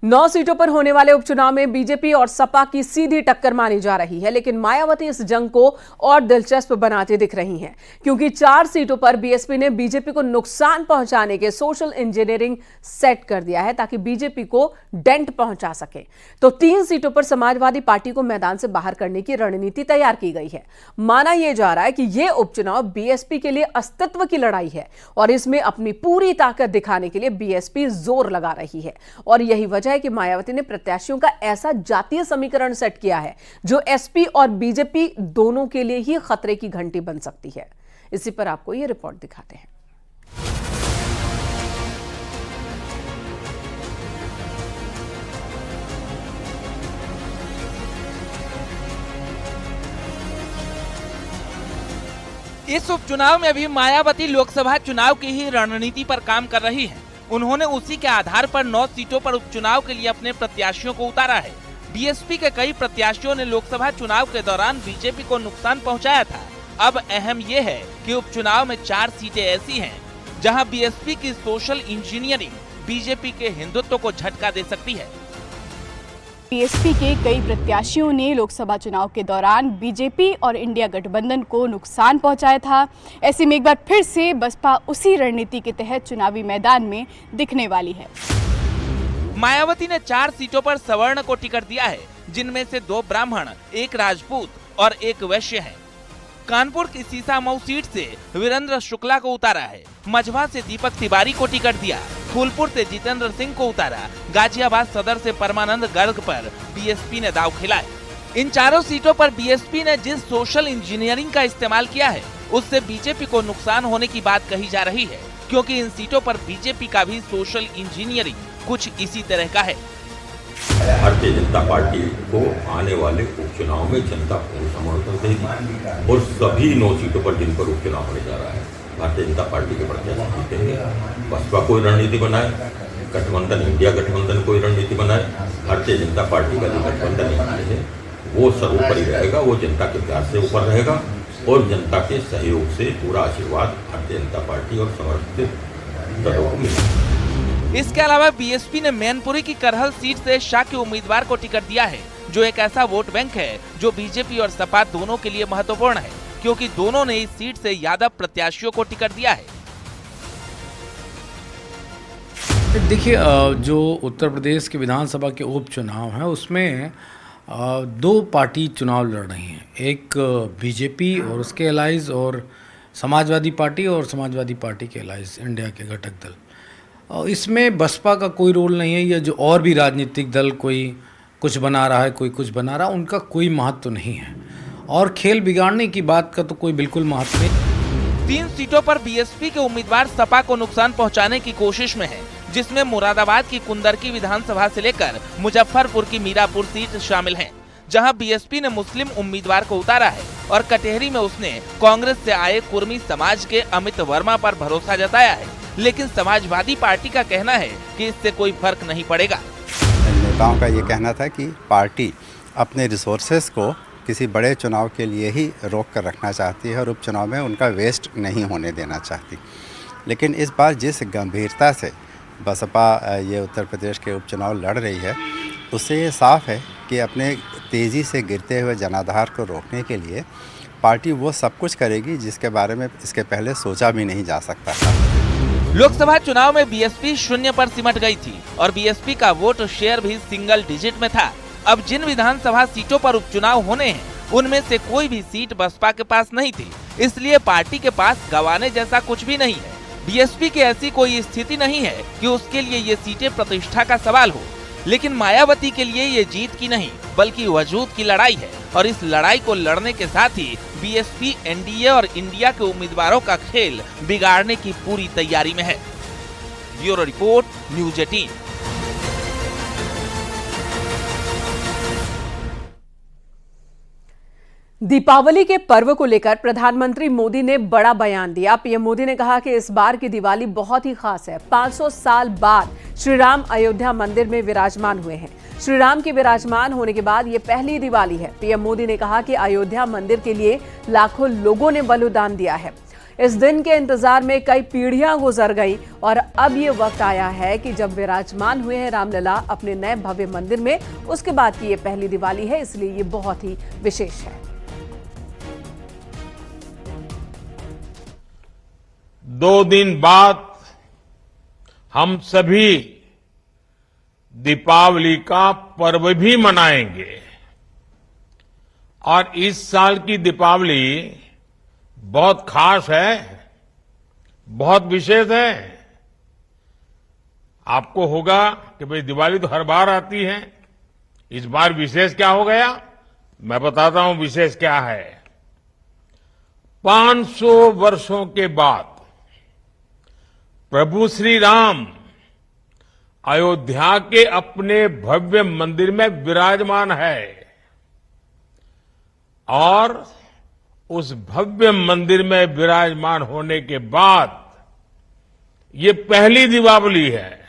9 सीटों पर होने वाले उपचुनाव में बीजेपी और सपा की सीधी टक्कर मानी जा रही है, लेकिन मायावती इस जंग को और दिलचस्प बनाते दिख रही हैं, क्योंकि 4 सीटों पर बीएसपी ने बीजेपी को नुकसान पहुंचाने के सोशल इंजीनियरिंग सेट कर दिया है ताकि बीजेपी को डेंट पहुंचा सके। तो 3 सीटों पर समाजवादी पार्टी को मैदान से बाहर करने की रणनीति तैयार की गई है। माना यह जा रहा है कि यह उपचुनाव बीएसपी के लिए अस्तित्व की लड़ाई है और इसमें अपनी पूरी ताकत दिखाने के लिए बीएसपी जोर लगा रही है। और यही वजह है कि मायावती ने प्रत्याशियों का ऐसा जातीय समीकरण सेट किया है जो एसपी और बीजेपी दोनों के लिए ही खतरे की घंटी बन सकती है। इसी पर आपको यह रिपोर्ट दिखाते हैं। इस उपचुनाव में भी मायावती लोकसभा चुनाव की ही रणनीति पर काम कर रही हैं। उन्होंने उसी के आधार पर 9 सीटों पर उपचुनाव के लिए अपने प्रत्याशियों को उतारा है। बीएसपी के कई प्रत्याशियों ने लोकसभा चुनाव के दौरान बीजेपी को नुकसान पहुंचाया था। अब अहम ये है कि उपचुनाव में 4 सीटें ऐसी हैं जहां बीएसपी की सोशल इंजीनियरिंग बीजेपी के हिंदुत्व को झटका दे सकती है। बीएसपी के कई प्रत्याशियों ने लोकसभा चुनाव के दौरान बीजेपी और इंडिया गठबंधन को नुकसान पहुंचाया था। ऐसे में एक बार फिर से बसपा उसी रणनीति के तहत चुनावी मैदान में दिखने वाली है। मायावती ने 4 सीटों पर सवर्ण को टिकट दिया है, जिनमें से 2 ब्राह्मण, 1 राजपूत और 1 वैश्य है। कानपुर की सीसामऊ सीट से वीरेंद्र शुक्ला को उतारा है। मझवा से दीपक तिवारी को टिकट दिया। फूलपुर से जितेंद्र सिंह को उतारा। गाजियाबाद सदर से परमानंद गर्ग पर बीएसपी ने दांव खेला है। इन चारों सीटों पर बीएसपी ने जिस सोशल इंजीनियरिंग का इस्तेमाल किया है, उससे बीजेपी को नुकसान होने की बात कही जा रही है, क्योंकि इन सीटों पर बीजेपी का भी सोशल इंजीनियरिंग कुछ इसी तरह का है। भारतीय जनता पार्टी को आने वाले उपचुनाव में जनता पूर्ण समर्थन देगी और सभी 9 सीटों पर जिन पर उपचुनाव होने जा रहा है भारतीय जनता पार्टी के प्रत्याशी जीतेंगे। बसपा कोई रणनीति बनाए, गठबंधन इंडिया गठबंधन कोई रणनीति बनाए, भारतीय जनता पार्टी का जो गठबंधन यहाँ है वो सर्वोपरि रहेगा, वो जनता के प्यार से ऊपर रहेगा और जनता के सहयोग से पूरा आशीर्वाद भारतीय जनता पार्टी और समर्थित दलों को मिलेगा। इसके अलावा बीएसपी ने मैनपुरी की करहल सीट से शाह के उम्मीदवार को टिकट दिया है, जो एक ऐसा वोट बैंक है जो बीजेपी और सपा दोनों के लिए महत्वपूर्ण है, क्योंकि दोनों ने इस सीट से यादव प्रत्याशियों को टिकट दिया है। देखिए, जो उत्तर प्रदेश के विधानसभा के उपचुनाव हैं उसमें 2 पार्टी चुनाव लड़ रही हैं, एक बीजेपी और उसके एलाइज और समाजवादी पार्टी और समाजवादी पार्टी के एलाइज इंडिया के घटक दल। इसमें बसपा का कोई रोल नहीं है, या जो और भी राजनीतिक दल कोई कुछ बना रहा है, कोई कुछ बना रहा है, उनका कोई महत्व नहीं है और खेल बिगाड़ने की बात का तो कोई बिल्कुल महत्व नहीं। 3 सीटों पर बीएसपी के उम्मीदवार सपा को नुकसान पहुंचाने की कोशिश में है, जिसमें मुरादाबाद की कुंदरकी विधानसभा से लेकर मुजफ्फरपुर की मीरापुर सीट शामिल है, जहां बीएसपी ने मुस्लिम उम्मीदवार को उतारा है और कटेहरी में उसने कांग्रेस से आए कुर्मी समाज के अमित वर्मा पर भरोसा जताया है। लेकिन समाजवादी पार्टी का कहना है कि इससे कोई फर्क नहीं पड़ेगा। नेताओं का ये कहना था कि पार्टी अपने रिसोर्सेज को किसी बड़े चुनाव के लिए ही रोक कर रखना चाहती है और उपचुनाव में उनका वेस्ट नहीं होने देना चाहती। लेकिन इस बार जिस गंभीरता से बसपा ये उत्तर प्रदेश के उपचुनाव लड़ रही है, उससे ये साफ है कि अपने तेज़ी से गिरते हुए जनाधार को रोकने के लिए पार्टी वो सब कुछ करेगी जिसके बारे में इसके पहले सोचा भी नहीं जा सकता था। लोकसभा चुनाव में बीएसपी 0 पर सिमट गई थी और बीएसपी का वोट शेयर भी सिंगल डिजिट में था। अब जिन विधानसभा सीटों पर उपचुनाव होने हैं, उनमें से कोई भी सीट बसपा के पास नहीं थी, इसलिए पार्टी के पास गंवाने जैसा कुछ भी नहीं है। बीएसपी की ऐसी कोई स्थिति नहीं है कि उसके लिए ये सीटें प्रतिष्ठा का सवाल हो, लेकिन मायावती के लिए ये जीत की नहीं बल्कि वजूद की लड़ाई है और इस लड़ाई को लड़ने के साथ ही बीएसपी एनडीए और इंडिया के उम्मीदवारों का खेल बिगाड़ने की पूरी तैयारी में है। Bureau report, news 18। दीपावली के पर्व को लेकर प्रधानमंत्री मोदी ने बड़ा बयान दिया। पीएम मोदी ने कहा कि इस बार की दिवाली बहुत ही खास है। 500 साल बाद श्री राम अयोध्या मंदिर में विराजमान हुए हैं। श्री राम के विराजमान होने के बाद ये पहली दिवाली है। पीएम मोदी ने कहा कि अयोध्या मंदिर के लिए लाखों लोगों ने बलिदान दिया है। इस दिन के इंतजार में कई पीढ़ियां गुजर गई और अब ये वक्त आया है कि जब विराजमान हुए हैं रामलला अपने नए भव्य मंदिर में, उसके बाद की ये पहली दिवाली है, इसलिए ये बहुत ही विशेष है। दो दिन बाद हम सभी दीपावली का पर्व भी मनाएंगे और इस साल की दीपावली बहुत खास है, बहुत विशेष है। आपको होगा कि भाई दिवाली तो हर बार आती है, इस बार विशेष क्या हो गया? मैं बताता हूं विशेष क्या है। 500 वर्षों के बाद प्रभु श्री राम अयोध्या के अपने भव्य मंदिर में विराजमान है और उस भव्य मंदिर में विराजमान होने के बाद ये पहली दीपावली है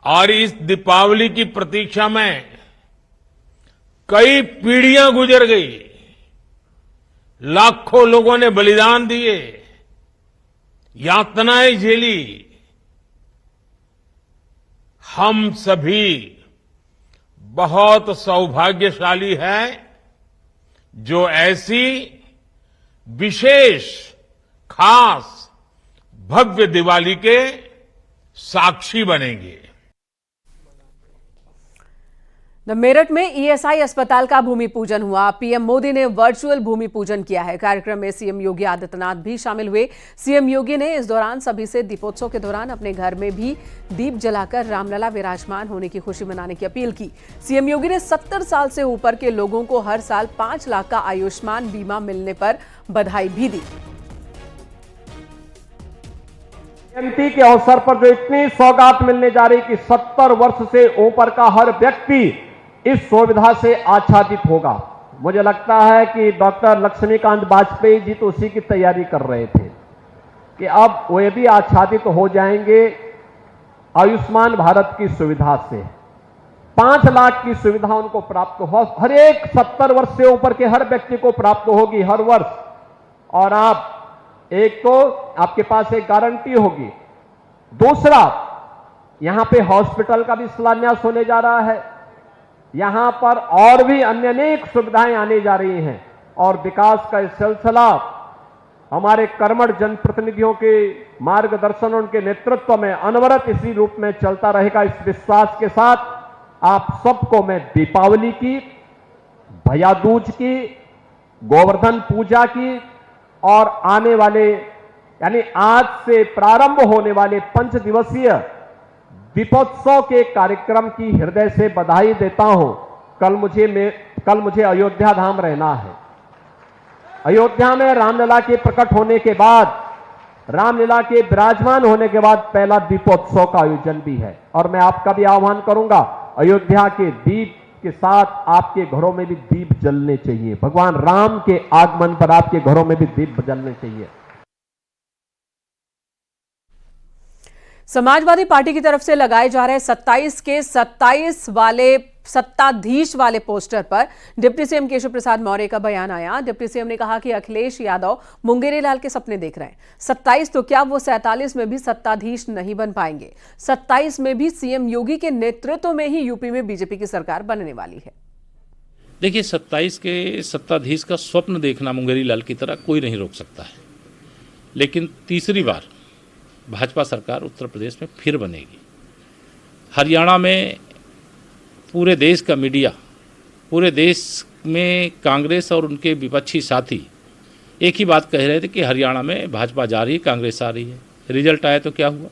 और इस दीपावली की प्रतीक्षा में कई पीढ़ियां गुजर गई, लाखों लोगों ने बलिदान दिए, यातनाएं झेली। हम सभी बहुत सौभाग्यशाली हैं जो ऐसी विशेष खास भव्य दिवाली के साक्षी बनेंगे। मेरठ में ईएसआई अस्पताल का भूमि पूजन हुआ। पीएम मोदी ने वर्चुअल भूमि पूजन किया है। कार्यक्रम में सीएम योगी आदित्यनाथ भी शामिल हुए। सीएम योगी ने इस दौरान सभी से दीपोत्सव के दौरान अपने घर में भी दीप जलाकर रामलला विराजमान होने की खुशी मनाने की अपील की। सीएम योगी ने 70 साल से ऊपर के लोगों को हर साल 5 लाख का आयुष्मान बीमा मिलने पर बधाई भी दी। जयंती के अवसर पर जो इतनी सौगात मिलने जा रही कि 70 वर्ष से ऊपर का हर व्यक्ति इस सुविधा से आच्छादित होगा। मुझे लगता है कि डॉक्टर लक्ष्मीकांत वाजपेयी जी तो उसी की तैयारी कर रहे थे कि अब वे भी आच्छादित हो जाएंगे आयुष्मान भारत की सुविधा से। 5 लाख की सुविधा उनको प्राप्त हो, हर एक 70 वर्ष से ऊपर के हर व्यक्ति को प्राप्त होगी हर वर्ष। और आप एक तो आपके पास एक गारंटी होगी, दूसरा यहां पे हॉस्पिटल का भी शिलान्यास होने जा रहा है। यहां पर और भी अन्य अनेक सुविधाएं आने जा रही हैं और विकास का सिलसिला हमारे कर्मठ जनप्रतिनिधियों के मार्गदर्शन, उनके नेतृत्व में अनवरत इसी रूप में चलता रहेगा। इस विश्वास के साथ आप सबको मैं दीपावली की, भैया दूज की, गोवर्धन पूजा की और आने वाले यानी आज से प्रारंभ होने वाले 5 दिवसीय दीपोत्सव के कार्यक्रम की हृदय से बधाई देता हूं। कल मुझे अयोध्या धाम रहना है। अयोध्या में रामलला के प्रकट होने के बाद, रामलीला के विराजमान होने के बाद पहला दीपोत्सव का आयोजन भी है और मैं आपका भी आह्वान करूंगा, अयोध्या के दीप के साथ आपके घरों में भी दीप जलने चाहिए। भगवान राम के आगमन पर आपके घरों में भी दीप जलने चाहिए। समाजवादी पार्टी की तरफ से लगाए जा रहे 27 के 27 वाले सत्ताधीश वाले पोस्टर पर डिप्टी सीएम केशव प्रसाद मौर्य का बयान आया। डिप्टी सीएम ने कहा कि अखिलेश यादव मुंगेरी लाल के सपने देख रहे हैं। 27 तो क्या वो 47 में भी सत्ताधीश नहीं बन पाएंगे। 27 में भी सीएम योगी के नेतृत्व में ही यूपी में बीजेपी की सरकार बनने वाली है। देखिए, 27 के सत्ताधीश का स्वप्न देखना मुंगेरी लाल की तरह कोई नहीं रोक सकता है, लेकिन तीसरी बार भाजपा सरकार उत्तर प्रदेश में फिर बनेगी। हरियाणा में पूरे देश का मीडिया, पूरे देश में कांग्रेस और उनके विपक्षी साथी एक ही बात कह रहे थे कि हरियाणा में भाजपा जा रही है, कांग्रेस आ रही है। रिजल्ट आया तो क्या हुआ?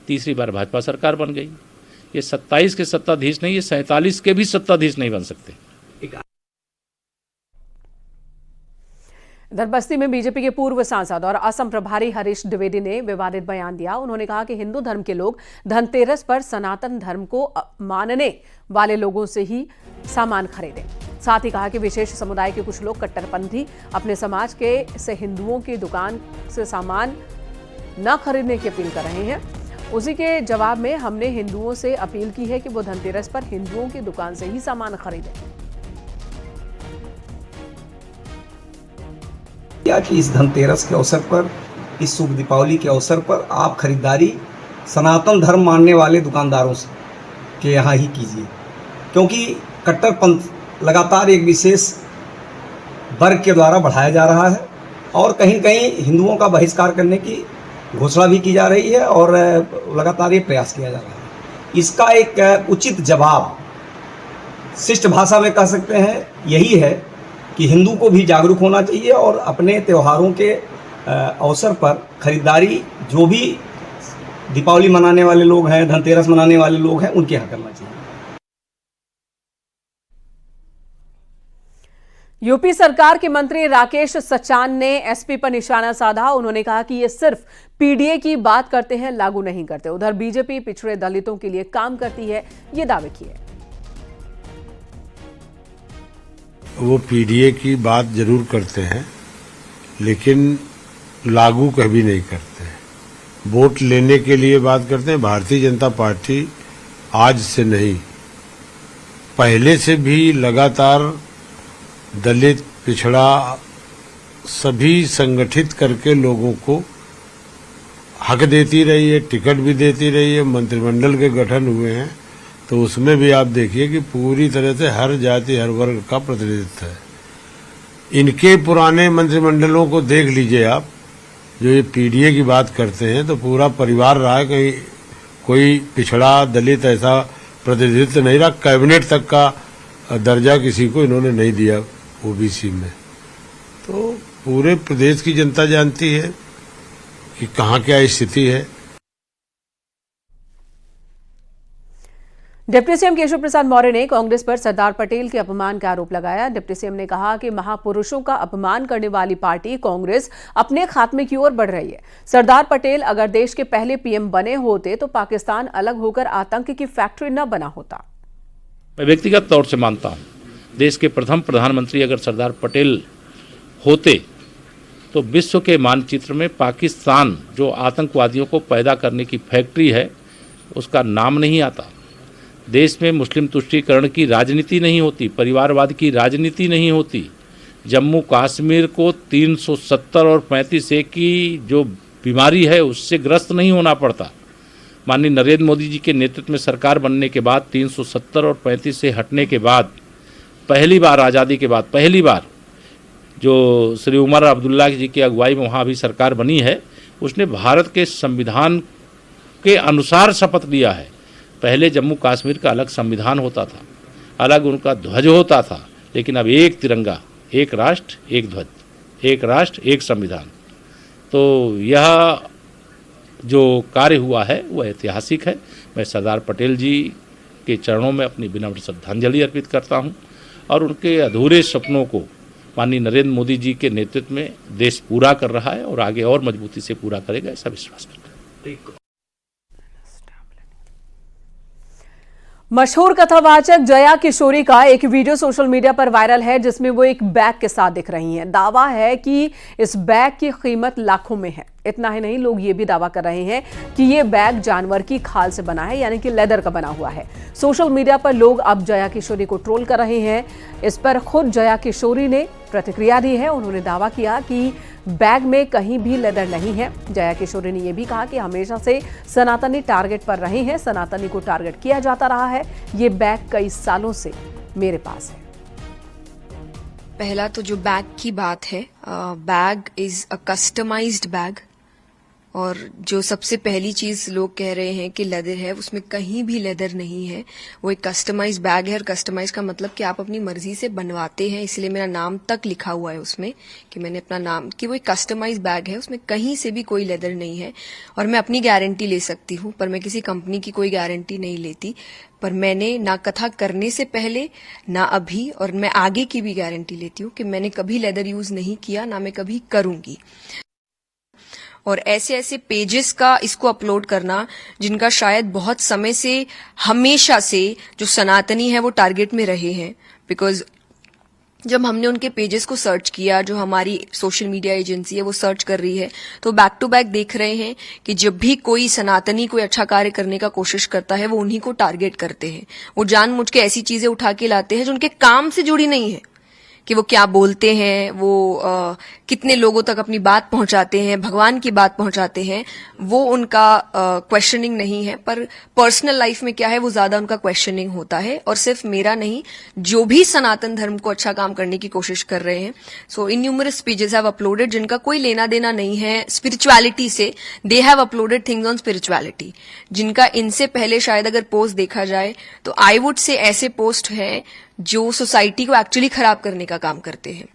तीसरी बार भाजपा सरकार बन गई। ये 27 के सत्ताधीश नहीं, ये 47 के भी सत्ताधीश नहीं बन सकते। इधर बस्ती में बीजेपी के पूर्व सांसद और असम प्रभारी हरीश द्विवेदी ने विवादित बयान दिया। उन्होंने कहा कि हिंदू धर्म के लोग धनतेरस पर सनातन धर्म को मानने वाले लोगों से ही सामान खरीदें। साथ ही कहा कि विशेष समुदाय के कुछ लोग कट्टरपंथी अपने समाज के से हिंदुओं की दुकान से सामान न खरीदने की अपील कर रहे हैं। उसी के जवाब में हमने हिंदुओं से अपील की है कि वो धनतेरस पर हिंदुओं की दुकान से ही सामान खरीदें। किया कि इस धनतेरस के अवसर पर, इस शुभ दीपावली के अवसर पर आप खरीदारी सनातन धर्म मानने वाले दुकानदारों से के यहाँ ही कीजिए, क्योंकि कट्टरपंथ लगातार एक विशेष वर्ग के द्वारा बढ़ाया जा रहा है और कहीं कहीं हिंदुओं का बहिष्कार करने की घोषणा भी की जा रही है और लगातार ये प्रयास किया जा रहा है। इसका एक उचित जवाब शिष्ट भाषा में कह सकते हैं यही है कि हिंदू को भी जागरूक होना चाहिए और अपने त्योहारों के अवसर पर खरीदारी जो भी दीपावली मनाने वाले लोग हैं, धनतेरस मनाने वाले लोग हैं, उनके यहाँ करना चाहिए। यूपी सरकार के मंत्री राकेश सचान ने एसपी पर निशाना साधा। उन्होंने कहा कि ये सिर्फ पीडीए की बात करते हैं, लागू नहीं करते। उधर बीजेपी पिछड़े दलितों के लिए काम करती है, ये दावे किए। वो पीडीए की बात जरूर करते हैं लेकिन लागू कभी नहीं करते हैं। वोट लेने के लिए बात करते हैं। भारतीय जनता पार्टी आज से नहीं, पहले से भी लगातार दलित, पिछड़ा सभी संगठित करके लोगों को हक देती रही है, टिकट भी देती रही है। मंत्रिमंडल के गठन हुए हैं तो उसमें भी आप देखिए कि पूरी तरह से हर जाति, हर वर्ग का प्रतिनिधित्व है। इनके पुराने मंत्रिमंडलों को देख लीजिए आप, जो ये पीडीए की बात करते हैं तो पूरा परिवार रहा है, कहीं कोई पिछड़ा, दलित ऐसा प्रतिनिधित्व नहीं रहा। कैबिनेट तक का दर्जा किसी को इन्होंने नहीं दिया ओबीसी में। तो पूरे प्रदेश की जनता जानती है कि कहाँ क्या स्थिति है। डिप्टी सीएम केशव प्रसाद मौर्य ने कांग्रेस पर सरदार पटेल के अपमान का आरोप लगाया। डिप्टी सीएम ने कहा कि महापुरुषों का अपमान करने वाली पार्टी कांग्रेस अपने खात्मे की ओर बढ़ रही है। सरदार पटेल अगर देश के पहले पीएम बने होते तो पाकिस्तान अलग होकर आतंक की फैक्ट्री न बना होता। मैं व्यक्तिगत तौर से मानता हूं, देश के प्रथम प्रधानमंत्री अगर सरदार पटेल होते तो विश्व के मानचित्र में पाकिस्तान, जो आतंकवादियों को पैदा करने की फैक्ट्री है, उसका नाम नहीं आता। देश में मुस्लिम तुष्टीकरण की राजनीति नहीं होती, परिवारवाद की राजनीति नहीं होती। जम्मू कश्मीर को 370 और 35A की जो बीमारी है उससे ग्रस्त नहीं होना पड़ता। माननीय नरेंद्र मोदी जी के नेतृत्व में सरकार बनने के बाद 370 और 35 से हटने के बाद पहली बार, आज़ादी के बाद पहली बार जो श्री उमर अब्दुल्ला जी की अगुवाई में वहाँ भी सरकार बनी है, उसने भारत के संविधान के अनुसार शपथ लिया है। पहले जम्मू कश्मीर का अलग संविधान होता था, अलग उनका ध्वज होता था, लेकिन अब एक तिरंगा, एक राष्ट्र, एक ध्वज, एक राष्ट्र, एक संविधान। तो यह जो कार्य हुआ है वह ऐतिहासिक है। मैं सरदार पटेल जी के चरणों में अपनी विनम्र श्रद्धांजलि अर्पित करता हूं और उनके अधूरे सपनों को माननीय नरेंद्र मोदी जी के नेतृत्व में देश पूरा कर रहा है और आगे और मजबूती से पूरा करेगा, ऐसा विश्वास करता हूं। मशहूर कथावाचक जया किशोरी का एक वीडियो सोशल मीडिया पर वायरल है जिसमें वो एक बैग के साथ दिख रही हैं। दावा है कि इस बैग की कीमत लाखों में है। इतना ही नहीं, लोग ये भी दावा कर रहे हैं कि ये बैग जानवर की खाल से बना है, यानी कि लेदर का बना हुआ है। सोशल मीडिया पर लोग अब जया किशोरी को ट्रोल कर रहे हैं। इस पर खुद जया किशोरी ने प्रतिक्रिया दी है। उन्होंने दावा किया कि बैग में कहीं भी लेदर नहीं है। जया किशोरी ने यह भी कहा कि हमेशा से सनातनी टारगेट पर रहे हैं, सनातनी को टारगेट किया जाता रहा है। ये बैग कई सालों से मेरे पास है। पहला तो जो बैग की बात है, bag is a customised bag, और जो सबसे पहली चीज लोग कह रहे हैं कि लेदर है, उसमें कहीं भी लेदर नहीं है। वो एक कस्टमाइज बैग है, और कस्टमाइज का मतलब कि आप अपनी मर्जी से बनवाते हैं, इसलिए मेरा नाम तक लिखा हुआ है उसमें कि मैंने अपना नाम, कि वो एक कस्टमाइज बैग है, उसमें कहीं से भी कोई लेदर नहीं है। और मैं अपनी गारंटी ले सकती हूँ, पर मैं किसी कंपनी की कोई गारंटी नहीं लेती। पर मैंने ना कथा करने से पहले, ना अभी, और मैं आगे की भी गारंटी लेती हूँ कि मैंने कभी लेदर यूज नहीं किया, ना मैं कभी करूंगी। और ऐसे ऐसे पेजेस का इसको अपलोड करना जिनका शायद बहुत समय से, हमेशा से जो सनातनी है वो टारगेट में रहे हैं। बिकॉज जब हमने उनके पेजेस को सर्च किया, जो हमारी सोशल मीडिया एजेंसी है वो सर्च कर रही है, तो बैक टू बैक देख रहे हैं कि जब भी कोई सनातनी कोई अच्छा कार्य करने का कोशिश करता है वो उन्हीं को टारगेट करते हैं। वो जानबूझ के ऐसी चीजें उठा के लाते हैं जो उनके काम से जुड़ी नहीं है, कि वो क्या बोलते हैं, वो कितने लोगों तक अपनी बात पहुंचाते हैं, भगवान की बात पहुंचाते हैं, वो उनका क्वेश्चनिंग नहीं है। पर पर्सनल लाइफ में क्या है वो ज्यादा उनका क्वेश्चनिंग होता है। और सिर्फ मेरा नहीं, जो भी सनातन धर्म को अच्छा काम करने की कोशिश कर रहे हैं, सो इन्यूमरस पेजेस हैव अपलोडेड जिनका कोई लेना देना नहीं है स्पिरिचुअलिटी से, they have uploaded things on spirituality, जिनका इनसे पहले शायद अगर पोस्ट देखा जाए तो आई वुड से ऐसे पोस्ट हैं जो सोसाइटी को एक्चुअली खराब करने का काम करते हैं।